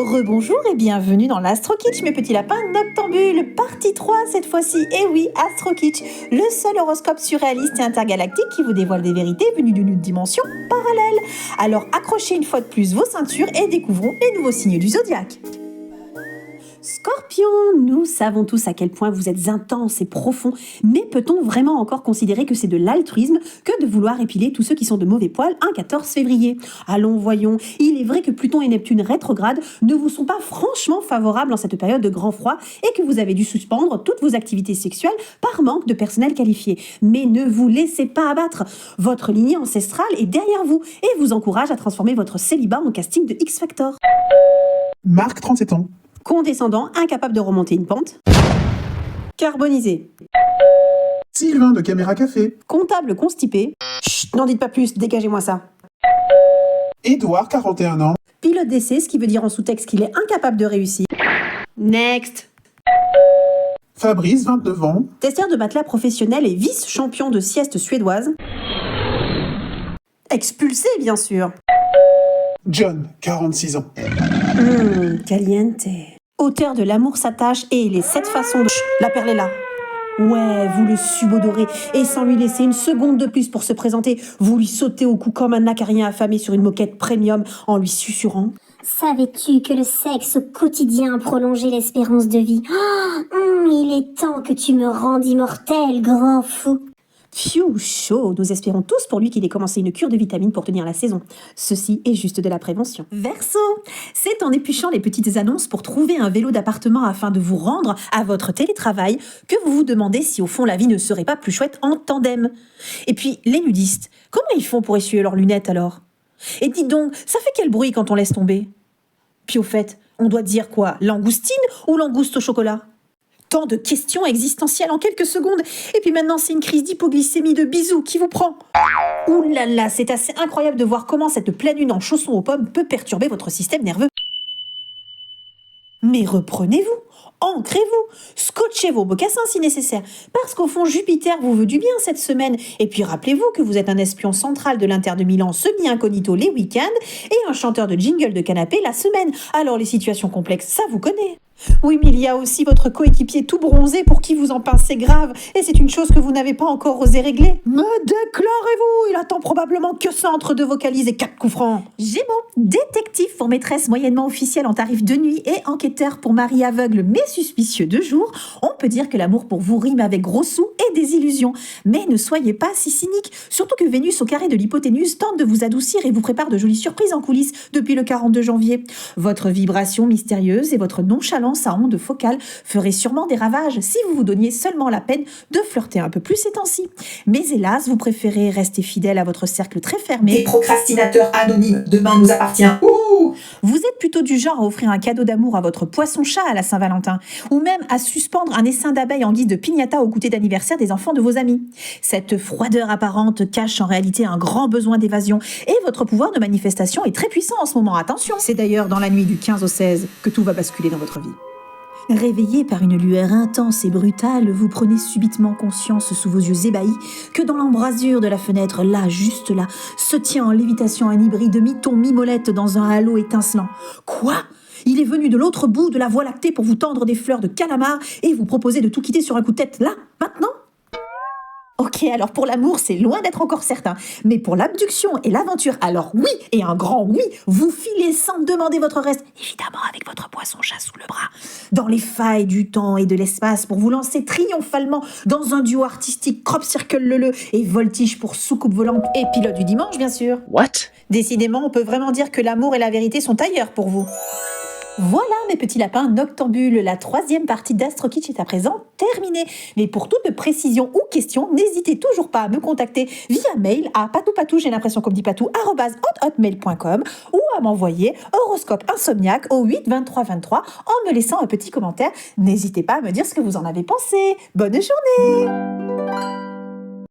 Rebonjour et bienvenue dans l'Astro Kitsch, mes petits lapins noctambules, partie 3 cette fois-ci. Et oui, Astro Kitsch, le seul horoscope surréaliste et intergalactique qui vous dévoile des vérités venues d'une dimension parallèle. Alors accrochez une fois de plus vos ceintures et découvrons les nouveaux signes du zodiaque. Scorpion, nous savons tous à quel point vous êtes intense et profond, mais peut-on vraiment encore considérer que c'est de l'altruisme que de vouloir épiler tous ceux qui sont de mauvais poil un 14 février? Allons, voyons, il est vrai que Pluton et Neptune rétrogrades ne vous sont pas franchement favorables en cette période de grand froid et que vous avez dû suspendre toutes vos activités sexuelles par manque de personnel qualifié. Mais ne vous laissez pas abattre, votre lignée ancestrale est derrière vous et vous encourage à transformer votre célibat en casting de X-Factor. Marc, 37 ans. Condescendant, incapable de remonter une pente. Carbonisé. Sylvain de Caméra Café. Comptable constipé. Chut, n'en dites pas plus, dégagez-moi ça. Édouard, 41 ans. Pilote d'essai, ce qui veut dire en sous-texte qu'il est incapable de réussir. Next. Fabrice, 29 ans. Testeur de matelas professionnel et vice-champion de sieste suédoise. Expulsé, bien sûr. John, 46 ans. Caliente. Auteur de L'amour s'attache et les 7 façons de... Chut, la perle est là. Ouais, vous le subodorez et sans lui laisser une seconde de plus pour se présenter, vous lui sautez au cou comme un acarien affamé sur une moquette premium en lui susurrant. Savais-tu que le sexe au quotidien prolongeait l'espérance de vie? Il est temps que tu me rendes immortel, grand fou. Pfiou, chaud, nous espérons tous pour lui qu'il ait commencé une cure de vitamines pour tenir la saison. Ceci est juste de la prévention. Verseau, c'est en épluchant les petites annonces pour trouver un vélo d'appartement afin de vous rendre à votre télétravail que vous vous demandez si au fond la vie ne serait pas plus chouette en tandem. Et puis, les nudistes, comment ils font pour essuyer leurs lunettes alors? Et dites donc, ça fait quel bruit quand on laisse tomber? Puis au fait, on doit dire quoi? Langoustine ou langouste au chocolat? Tant de questions existentielles en quelques secondes. Et puis maintenant, c'est une crise d'hypoglycémie de bisous qui vous prend. Ouh là là, c'est assez incroyable de voir comment cette pleine lune en chaussons aux pommes peut perturber votre système nerveux. Mais reprenez-vous, ancrez-vous, scotchez vos mocassins si nécessaire, parce qu'au fond, Jupiter vous veut du bien cette semaine. Et puis rappelez-vous que vous êtes un espion central de l'Inter de Milan semi-incognito les week-ends et un chanteur de jingle de canapé la semaine. Alors les situations complexes, ça vous connaît. Oui, mais il y a aussi votre coéquipier tout bronzé pour qui vous en pincez grave, et c'est une chose que vous n'avez pas encore osé régler. Me déclarez-vous, il attend probablement que ça entre deux vocalises et 4 coups francs. Gémeaux, détective pour maîtresse moyennement officielle en tarif de nuit et enquêteur pour mari aveugle mais suspicieux de jour, on peut dire que l'amour pour vous rime avec gros sous et des illusions. Mais ne soyez pas si cynique, surtout que Vénus au carré de l'hypoténuse tente de vous adoucir et vous prépare de jolies surprises en coulisses depuis le 42 janvier. Votre vibration mystérieuse et votre nonchalance à ondes focales ferait sûrement des ravages si vous vous donniez seulement la peine de flirter un peu plus ces temps-ci. Mais hélas, vous préférez rester fidèle à votre cercle très fermé. Des procrastinateurs anonymes, demain nous appartient. Ouh! Vous êtes plutôt du genre à offrir un cadeau d'amour à votre poisson-chat à la Saint-Valentin, ou même à suspendre un essaim d'abeilles en guise de piñata au goûter d'anniversaire des enfants de vos amis. Cette froideur apparente cache en réalité un grand besoin d'évasion, et votre pouvoir de manifestation est très puissant en ce moment, attention. C'est d'ailleurs dans la nuit du 15 au 16 que tout va basculer dans votre vie. Réveillé par une lueur intense et brutale, vous prenez subitement conscience sous vos yeux ébahis que dans l'embrasure de la fenêtre, là, juste là, se tient en lévitation un hybride mi-thon mi-molette dans un halo étincelant. Quoi ? Il est venu de l'autre bout de la Voie lactée pour vous tendre des fleurs de calamar et vous proposer de tout quitter sur un coup de tête, là, maintenant ? Ok, alors pour l'amour, c'est loin d'être encore certain. Mais pour l'abduction et l'aventure, alors oui, et un grand oui, vous filez sans demander votre reste, évidemment avec votre poisson-chat sous le bras, dans les failles du temps et de l'espace pour vous lancer triomphalement dans un duo artistique crop circle leu et voltige pour soucoupe volante et pilote du dimanche, bien sûr. What? Décidément, on peut vraiment dire que l'amour et la vérité sont ailleurs pour vous. Voilà mes petits lapins noctambules, la 3e partie d'Astro Kitsch est à présent terminée. Mais pour toute précision ou question, n'hésitez toujours pas à me contacter via mail à patoupatou, j'ai l'impression qu'on me dit patou, @hotmail.com ou à m'envoyer horoscope insomniaque au 8 23 23 en me laissant un petit commentaire. N'hésitez pas à me dire ce que vous en avez pensé. Bonne journée!